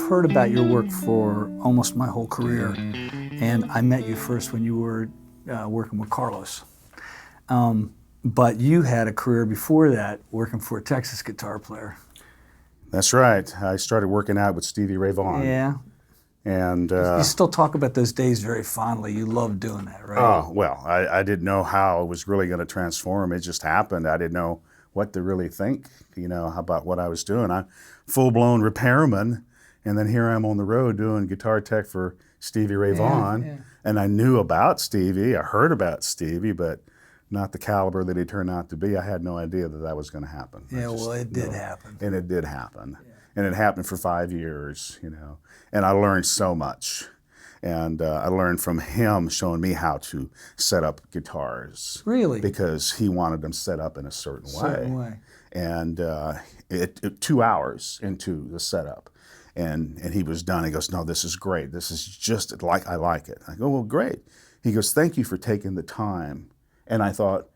heard about your work for almost my whole career, and I met you first when you were working with Carlos. But you had a career before that working for a Texas guitar player. That's right. I started working out with Stevie Ray Vaughan. Yeah. And you still talk about those days very fondly. You loved doing that, right? Oh, well, I didn't know how it was really going to transform. It just happened. I didn't know what to really think, about what I was doing. I'm full-blown repairman, and then here I'm on the road doing guitar tech for Stevie Ray Vaughan. Yeah. And I knew about Stevie. I heard about Stevie, but not the caliber that he turned out to be. I had no idea that was going to happen. Yeah, well, it did happen. And it did happen. Yeah. And it happened for 5 years, And I learned so much. And I learned from him showing me how to set up guitars. Really? Because he wanted them set up in a certain way. And it 2 hours into the setup. And he was done. He goes, no, this is great. This is just like I like it. I go, well, great. He goes, thank you for taking the time. And I thought,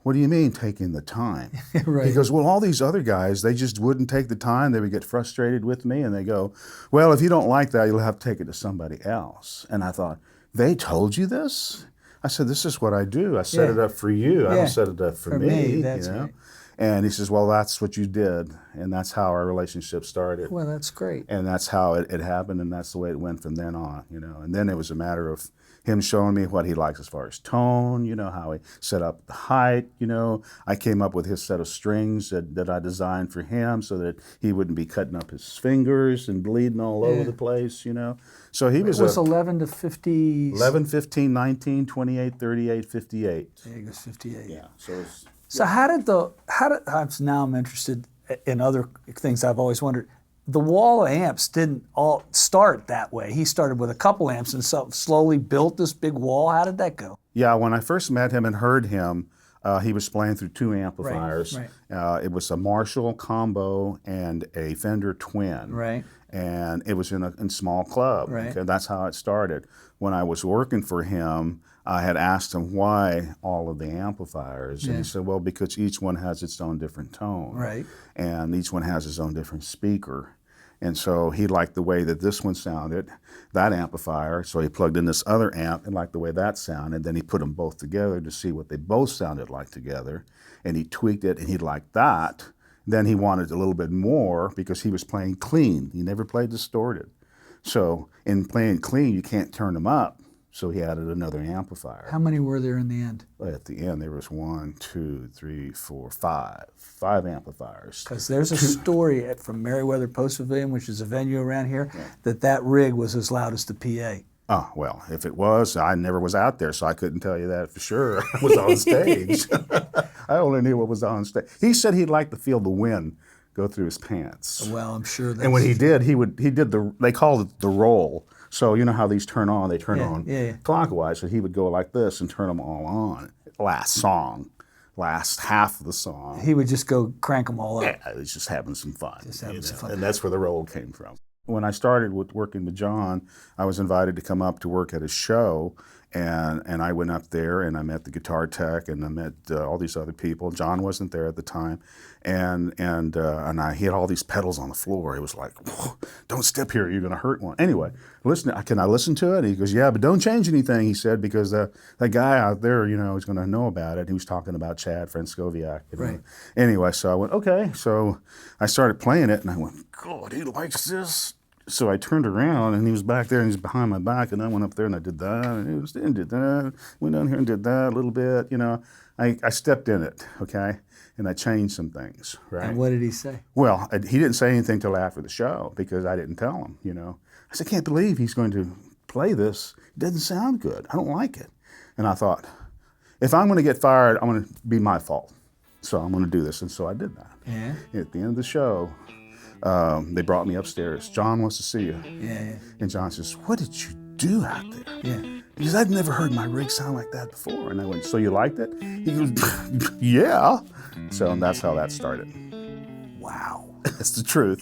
what do you mean taking the time? Right. He goes, well, all these other guys, they just wouldn't take the time. They would get frustrated with me, and they go, well, if you don't like that, you'll have to take it to somebody else. And I thought, they told you this? I said, this is what I do. I set it up for you. I don't set it up for me. That's right. And he says, well, that's what you did. And that's how our relationship started. Well, that's great. And that's how it happened, and that's the way it went from then on, And then it was a matter of him showing me what he likes as far as tone, how he set up the height, I came up with his set of strings that I designed for him so that he wouldn't be cutting up his fingers and bleeding all over the place, So he was 11 to 50... 11, 15, 19, 28, 38, 58. Yeah, he was 58. Yeah. So now I'm interested in other things I've always wondered. The wall of amps didn't all start that way. He started with a couple amps and so slowly built this big wall. How did that go? Yeah, when I first met him and heard him, he was playing through 2 amplifiers. Right. It was a Marshall combo and a Fender Twin. Right. And it was in a small club. Right. Okay, that's how it started. When I was working for him, I had asked him why all of the amplifiers. And he said, well, because each one has its own different tone. Right. And each one has its own different speaker. And so he liked the way that this one sounded, that amplifier, so he plugged in this other amp and liked the way that sounded. Then he put them both together to see what they both sounded like together, and he tweaked it, and he liked that. Then he wanted a little bit more because he was playing clean. He never played distorted. So in playing clean, you can't turn them up, so he added another amplifier. How many were there in the end? At the end, there was 1, 2, 3, 4, 5. 5 amplifiers. Because there's a story from Merriweather Post Pavilion, which is a venue around here, that rig was as loud as the PA. Oh, well, if it was, I never was out there, so I couldn't tell you that for sure. I was on stage. I only knew what was on stage. He said he'd like to feel the wind go through his pants. Well, I'm sure that's... And when he did, they called it the roll. So you know how these turn on, they turn on clockwise, so he would go like this and turn them all on. Last half of the song. He would just go crank them all up. Yeah, he was just having some fun. And that's where the roll came from. When I started working with John, I was invited to come up to work at his show, and I went up there and I met the guitar tech and I met all these other people. John wasn't there at the time, and he had all these pedals on the floor. It was like, don't step here, you're gonna hurt one. Anyway, can I listen to it? And he goes, yeah, but don't change anything, he said, because that guy out there, is gonna know about it. He was talking about Chad Franskowiak. Right. Anyway, so I went, okay. So I started playing it and I went, God, he likes this. So I turned around and he was back there and he was behind my back, and I went up there and I did that and did that, went down here and did that a little bit, I stepped in it, okay? And I changed some things, right? And what did he say? Well, he didn't say anything till after the show because I didn't tell him, I said, I can't believe he's going to play this. It doesn't sound good. I don't like it. And I thought, if I'm going to get fired, I'm going to be my fault. So I'm going to do this. And so I did that. Yeah. At the end of the show, they brought me upstairs. John wants to see you. Yeah. And John says, what did you do out there? Yeah. Because I'd never heard my rig sound like that before. And I went, so you liked it? He goes, yeah. So that's how that started. Wow. That's the truth.